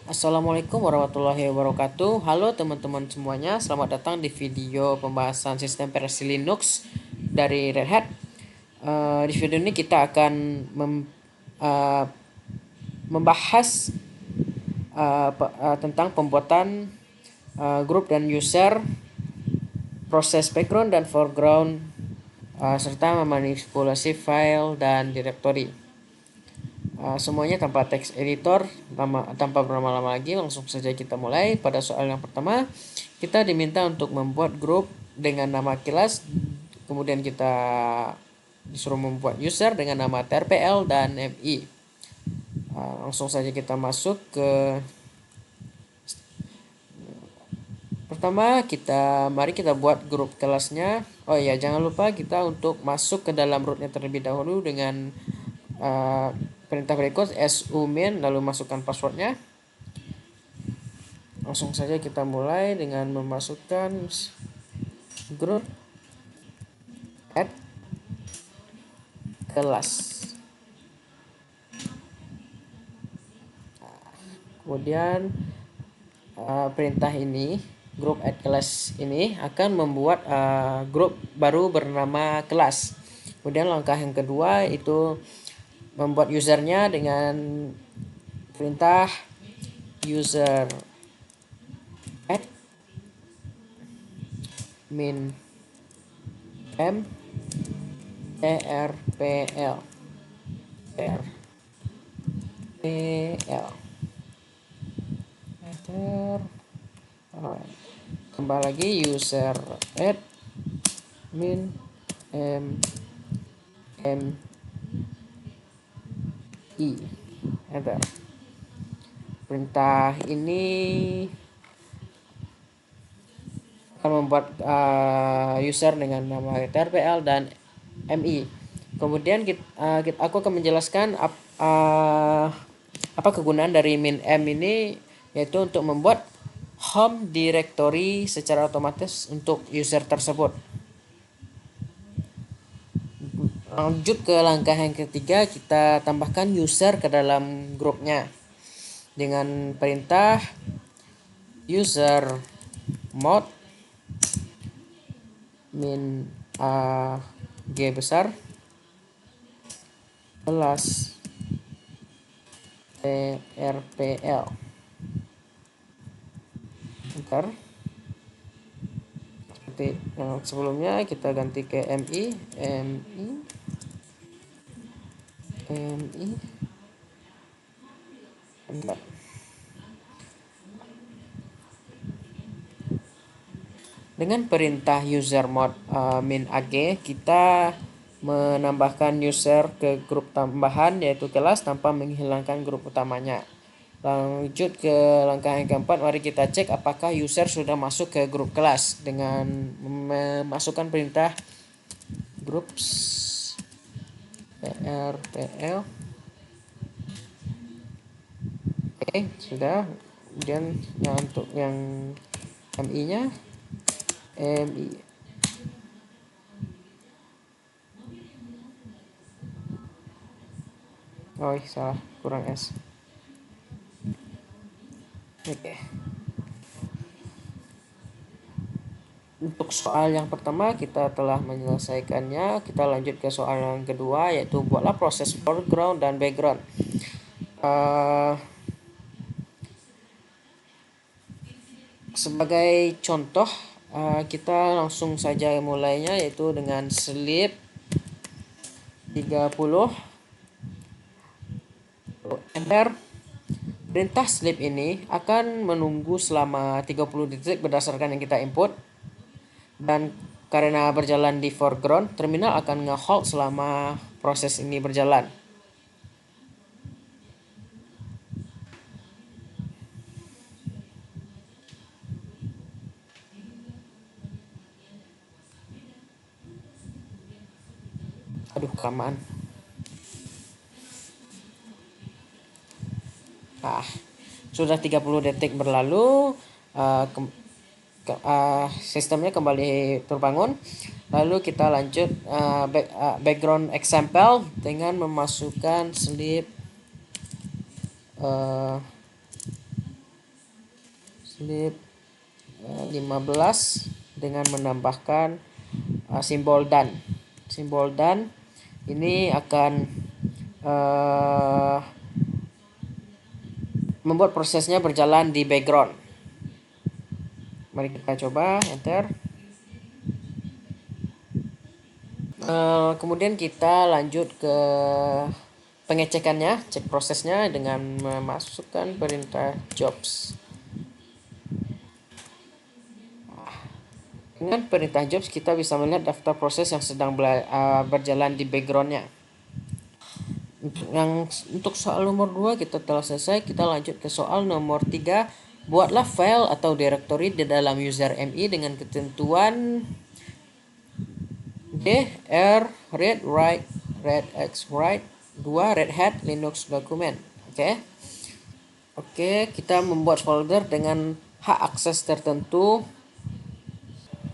Assalamualaikum warahmatullahi wabarakatuh. Halo teman-teman semuanya, selamat datang di video pembahasan sistem operasi Linux dari Red Hat. Di video ini kita akan uh, membahas tentang pembuatan grup dan user, proses background dan foreground, serta memanipulasi file dan directory. Semuanya tanpa text editor, tanpa berlama-lama lagi, langsung saja kita mulai. Pada soal yang pertama, kita diminta untuk membuat grup dengan nama kelas, kemudian kita disuruh membuat user dengan nama trpl dan mi. Langsung saja kita masuk ke pertama, mari kita buat grup kelasnya. Oh ya, jangan lupa kita untuk masuk ke dalam rootnya terlebih dahulu dengan perintah berikut su min, lalu masukkan passwordnya. Langsung saja kita mulai dengan memasukkan grup add kelas. Kemudian perintah ini, grup add kelas ini akan membuat grup baru bernama kelas. Kemudian langkah yang kedua itu membuat usernya dengan perintah user add min m trpl kembali lagi user add min m i, enter. Perintah ini akan membuat user dengan nama trpl dan mi. Kemudian aku akan menjelaskan apa kegunaan dari min m ini, yaitu untuk membuat home directory secara otomatis untuk user tersebut. Lanjut ke langkah yang ketiga, kita tambahkan user ke dalam grupnya dengan perintah user mod min g besar plus trpl, enter. Seperti yang sebelumnya, kita ganti ke mi. Enter. Dengan perintah user mod min ag, kita menambahkan user ke grup tambahan yaitu kelas tanpa menghilangkan grup utamanya. Lanjut ke langkah yang keempat, mari kita cek apakah user sudah masuk ke grup kelas dengan memasukkan perintah groups trpl. Oke, sudah. Kemudian untuk yang mi nya mi. Oh salah, kurang s. Oke. Untuk soal yang pertama kita telah menyelesaikannya. Kita lanjut ke soal yang kedua, yaitu buatlah proses foreground dan background. Sebagai contoh, kita langsung saja mulainya, yaitu dengan sleep 30, enter. Perintah sleep ini akan menunggu selama 30 detik berdasarkan yang kita input, dan karena berjalan di foreground, terminal akan nge-hold selama proses ini berjalan. Aduh, kelamaan. Sudah 30 detik berlalu, sistemnya kembali terbangun. Lalu kita lanjut background example dengan memasukkan sleep slip 15 dengan menambahkan simbol dan. Simbol dan ini akan membuat prosesnya berjalan di background. Mari kita coba enter. Kemudian kita lanjut ke pengecekannya, cek prosesnya dengan memasukkan perintah jobs. Dengan perintah jobs kita bisa melihat daftar proses yang sedang berjalan di backgroundnya. Untuk soal nomor 2 kita telah selesai. Kita lanjut ke soal nomor 3. Buatlah file atau directory di dalam user MI dengan ketentuan D, R, read, write, read, X, write, 2, Red Hat, Linux document. Oke, kita membuat folder dengan hak akses tertentu.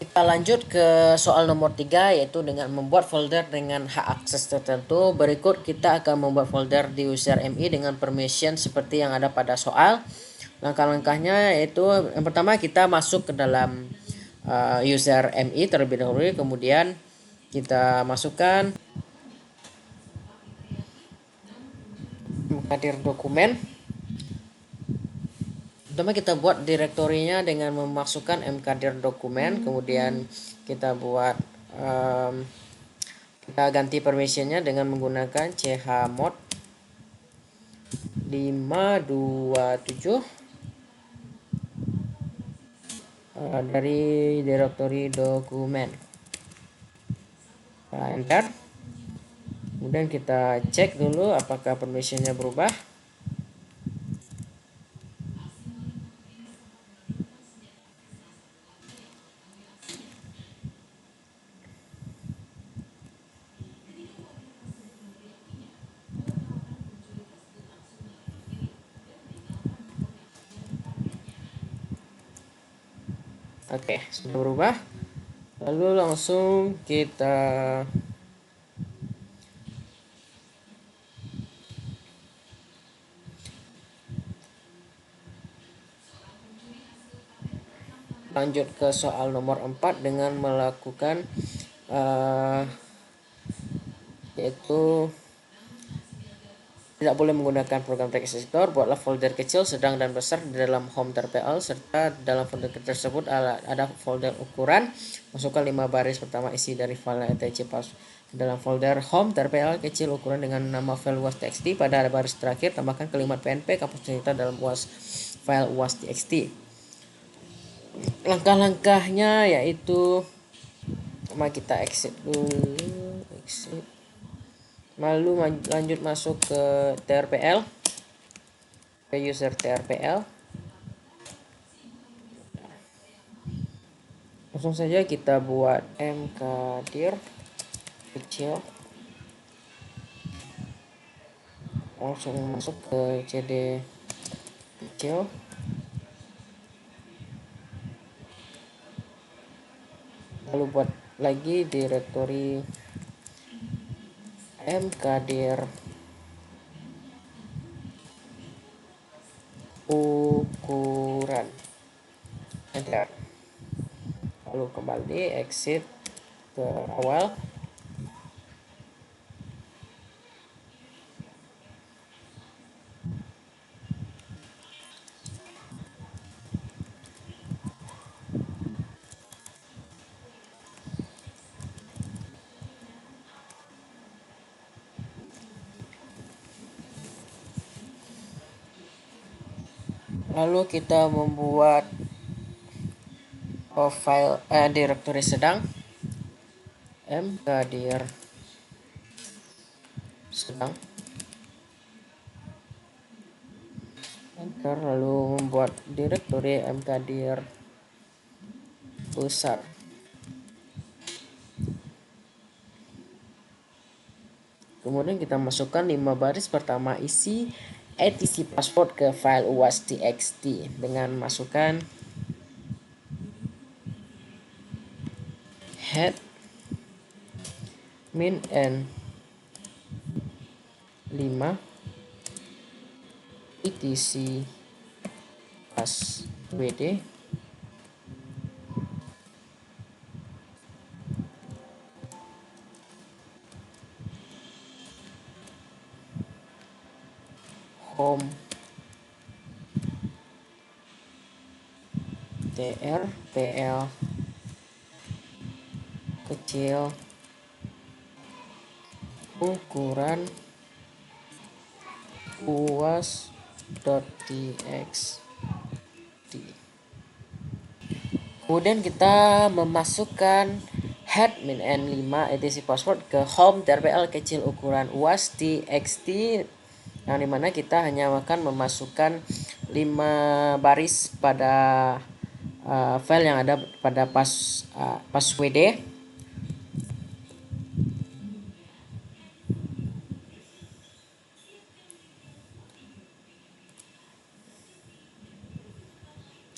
Kita lanjut ke soal nomor 3, yaitu dengan membuat folder dengan hak akses tertentu. Berikut kita akan membuat folder di user MI dengan permission seperti yang ada pada soal. Langkah-langkahnya yaitu yang pertama kita masuk ke dalam user MI terlebih dahulu, kemudian kita masukkan mengkadir dokumen. Pertama kita buat direktorinya dengan memasukkan mkdir dokumen, kemudian kita buat kita ganti permissionnya dengan menggunakan chmod 527 dari direktori dokumen. Enter. Kemudian kita cek dulu apakah permissionnya berubah. Oke, sudah berubah. Lalu langsung kita lanjut ke soal nomor 4 dengan melakukan yaitu tidak boleh menggunakan program text editor. Buatlah folder kecil, sedang, dan besar di dalam home.pl, serta dalam folder tersebut ada folder ukuran. Masukkan 5 baris pertama isi dari file etc ke dalam folder home.pl kecil ukuran dengan nama file uas.txt. Pada baris terakhir tambahkan kalimat pnp kampus cerita dalam file uas.txt. Langkah-langkahnya yaitu pertama kita exit dulu, lalu lanjut masuk ke trpl, ke user trpl. Langsung saja kita buat mkdir kecil, langsung masuk ke cd kecil, lalu buat lagi direktori mkdir ukuran. Enter. Lalu kembali exit ke awal. Lalu kita membuat file direktori sedang, mkdir sedang. Enter. Lalu membuat direktori mkdir besar. Kemudian kita masukkan 5 baris pertama isi etc password ke file uas.txt dengan masukkan head min n 5 etc passwd home tr pl kecil ukuran uas.txt. Kemudian kita memasukkan head min n5 edisi password ke home trpl kecil ukuran uas.txt, yang dimana kita hanya akan memasukkan 5 baris pada file yang ada pada passwd.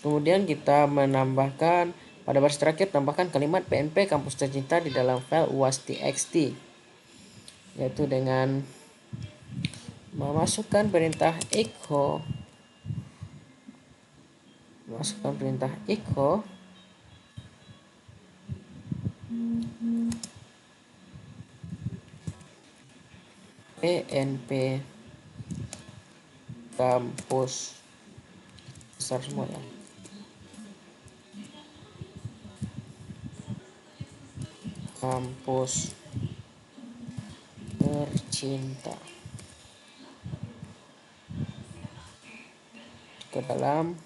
Kemudian kita menambahkan pada baris terakhir, tambahkan kalimat pnp kampus tercinta di dalam file uas.txt, yaitu dengan memasukkan perintah echo pnp kampus, besar semua ya, kampus tercinta, ke dalam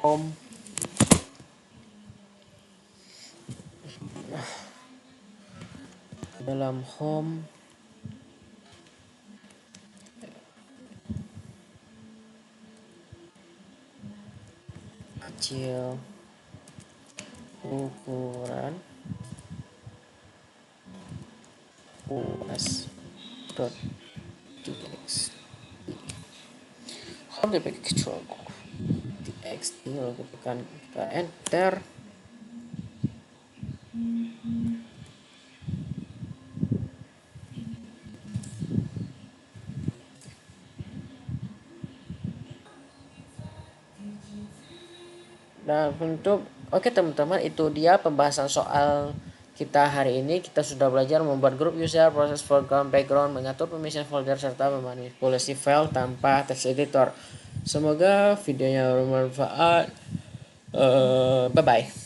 home kecil ukuran uas.txt, home dpk kecil txt, lalu kita enter. Nah, untuk oke teman-teman, itu dia pembahasan soal kita hari ini. Kita sudah belajar membuat grup user, proses foreground, background, mengatur pemisihan folder, serta memanipulasi file tanpa text editor. Semoga videonya bermanfaat. Bye bye.